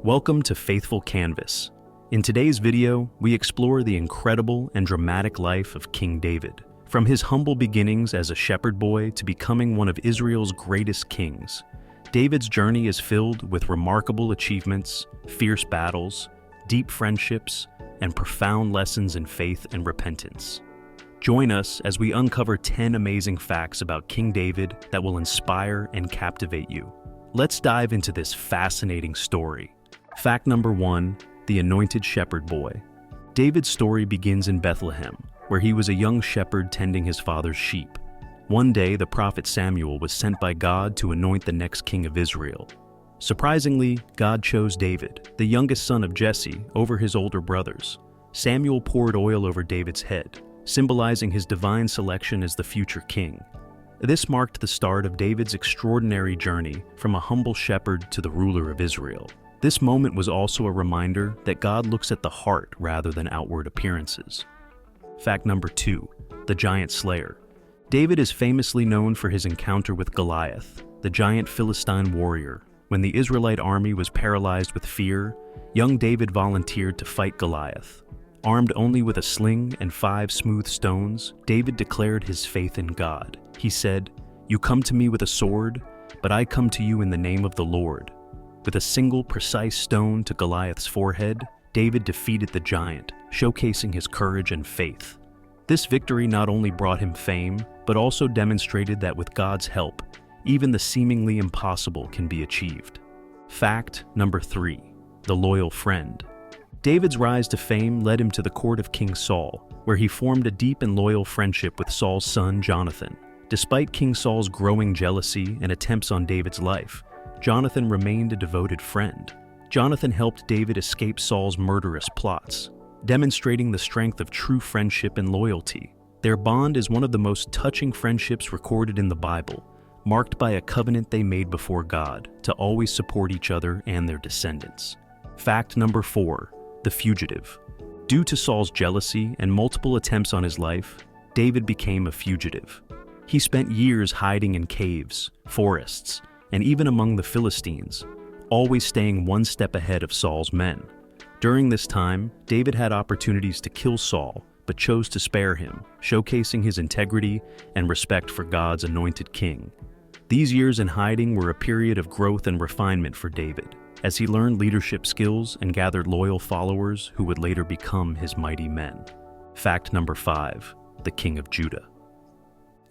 Welcome to Faithful Canvas. In today's video, we explore the incredible and dramatic life of King David, from his humble beginnings as a shepherd boy to becoming one of Israel's greatest kings. David's journey is filled with remarkable achievements, fierce battles, deep friendships, and profound lessons in faith and repentance. Join us as we uncover 10 amazing facts about King David that will inspire and captivate you. Let's dive into this fascinating story. Fact number 1, the anointed shepherd boy. David's story begins in Bethlehem, where he was a young shepherd tending his father's sheep. One day, the prophet Samuel was sent by God to anoint the next king of Israel. Surprisingly, God chose David, the youngest son of Jesse, over his older brothers. Samuel poured oil over David's head, symbolizing his divine selection as the future king. This marked the start of David's extraordinary journey from a humble shepherd to the ruler of Israel. This moment was also a reminder that God looks at the heart rather than outward appearances. Fact number 2, the giant slayer. David is famously known for his encounter with Goliath, the giant Philistine warrior. When the Israelite army was paralyzed with fear, young David volunteered to fight Goliath. Armed only with a sling and 5 smooth stones, David declared his faith in God. He said, "You come to me with a sword, but I come to you in the name of the Lord." With a single precise stone to Goliath's forehead, David defeated the giant, showcasing his courage and faith. This victory not only brought him fame, but also demonstrated that with God's help, even the seemingly impossible can be achieved. Fact number 3, the loyal friend. David's rise to fame led him to the court of King Saul, where he formed a deep and loyal friendship with Saul's son Jonathan. Despite King Saul's growing jealousy and attempts on David's life, Jonathan remained a devoted friend. Jonathan helped David escape Saul's murderous plots, demonstrating the strength of true friendship and loyalty. Their bond is one of the most touching friendships recorded in the Bible, marked by a covenant they made before God to always support each other and their descendants. Fact number 4, the fugitive. Due to Saul's jealousy and multiple attempts on his life, David became a fugitive. He spent years hiding in caves, forests, and even among the Philistines, always staying one step ahead of Saul's men. During this time, David had opportunities to kill Saul, but chose to spare him, showcasing his integrity and respect for God's anointed king. These years in hiding were a period of growth and refinement for David, as he learned leadership skills and gathered loyal followers who would later become his mighty men. Fact number 5, the king of Judah.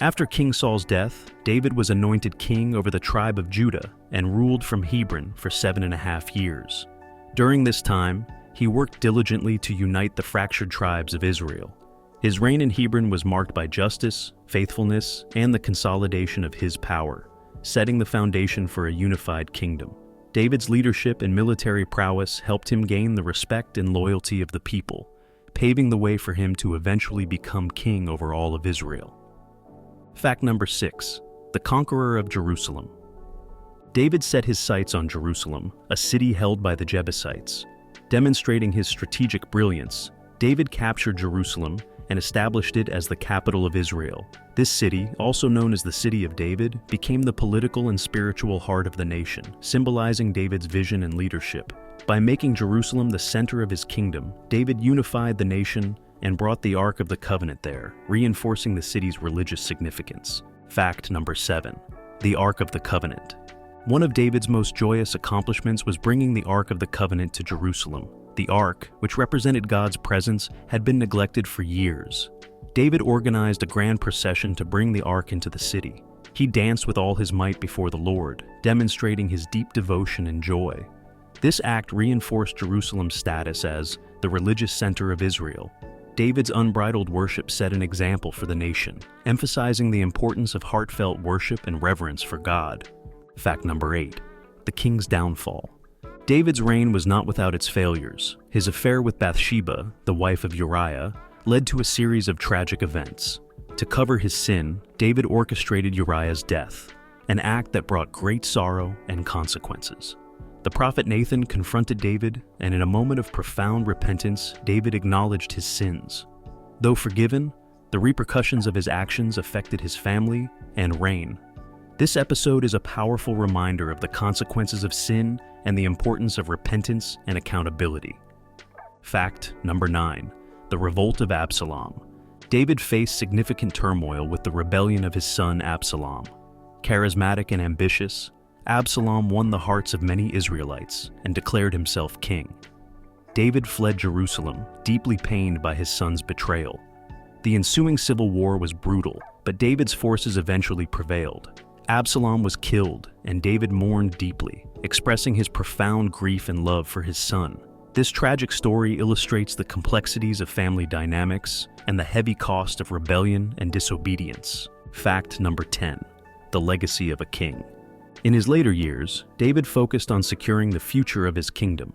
After King Saul's death, David was anointed king over the tribe of Judah and ruled from Hebron for 7.5 years. During this time, he worked diligently to unite the fractured tribes of Israel. His reign in Hebron was marked by justice, faithfulness, and the consolidation of his power, setting the foundation for a unified kingdom. David's leadership and military prowess helped him gain the respect and loyalty of the people, paving the way for him to eventually become king over all of Israel. Fact number 6, the conqueror of Jerusalem. David set his sights on Jerusalem, a city held by the Jebusites. Demonstrating his strategic brilliance, David captured Jerusalem and established it as the capital of Israel. This city, also known as the City of David, became the political and spiritual heart of the nation, symbolizing David's vision and leadership. By making Jerusalem the center of his kingdom, David unified the nation and brought the Ark of the Covenant there, reinforcing the city's religious significance. Fact number 7, the Ark of the Covenant. One of David's most joyous accomplishments was bringing the Ark of the Covenant to Jerusalem. The Ark, which represented God's presence, had been neglected for years. David organized a grand procession to bring the Ark into the city. He danced with all his might before the Lord, demonstrating his deep devotion and joy. This act reinforced Jerusalem's status as the religious center of Israel. David's unbridled worship set an example for the nation, emphasizing the importance of heartfelt worship and reverence for God. Fact number 8, the king's downfall. David's reign was not without its failures. His affair with Bathsheba, the wife of Uriah, led to a series of tragic events. To cover his sin, David orchestrated Uriah's death, an act that brought great sorrow and consequences. The prophet Nathan confronted David, and in a moment of profound repentance, David acknowledged his sins. Though forgiven, the repercussions of his actions affected his family and reign. This episode is a powerful reminder of the consequences of sin and the importance of repentance and accountability. Fact number 9. The revolt of Absalom. David faced significant turmoil with the rebellion of his son Absalom. Charismatic and ambitious, Absalom won the hearts of many Israelites and declared himself king. David fled Jerusalem, deeply pained by his son's betrayal. The ensuing civil war was brutal, but David's forces eventually prevailed. Absalom was killed, and David mourned deeply, expressing his profound grief and love for his son. This tragic story illustrates the complexities of family dynamics and the heavy cost of rebellion and disobedience. Fact number 10. The legacy of a king. In his later years, David focused on securing the future of his kingdom.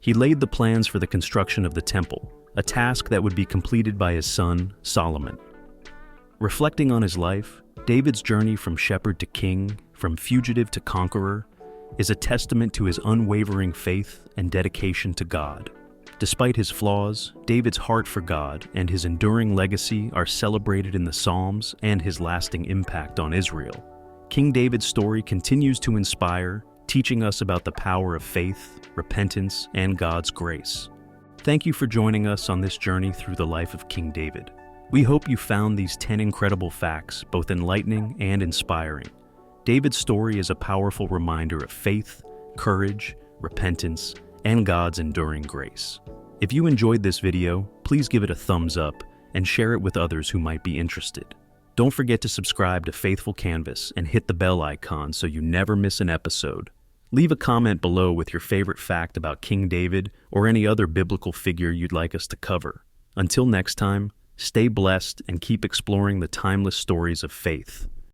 He laid the plans for the construction of the temple, a task that would be completed by his son, Solomon. Reflecting on his life, David's journey from shepherd to king, from fugitive to conqueror, is a testament to his unwavering faith and dedication to God. Despite his flaws, David's heart for God and his enduring legacy are celebrated in the Psalms and his lasting impact on Israel. King David's story continues to inspire, teaching us about the power of faith, repentance, and God's grace. Thank you for joining us on this journey through the life of King David. We hope you found these 10 incredible facts both enlightening and inspiring. David's story is a powerful reminder of faith, courage, repentance, and God's enduring grace. If you enjoyed this video, please give it a thumbs up and share it with others who might be interested. Don't forget to subscribe to Faithful Canvas and hit the bell icon so you never miss an episode. Leave a comment below with your favorite fact about King David or any other biblical figure you'd like us to cover. Until next time, stay blessed and keep exploring the timeless stories of faith.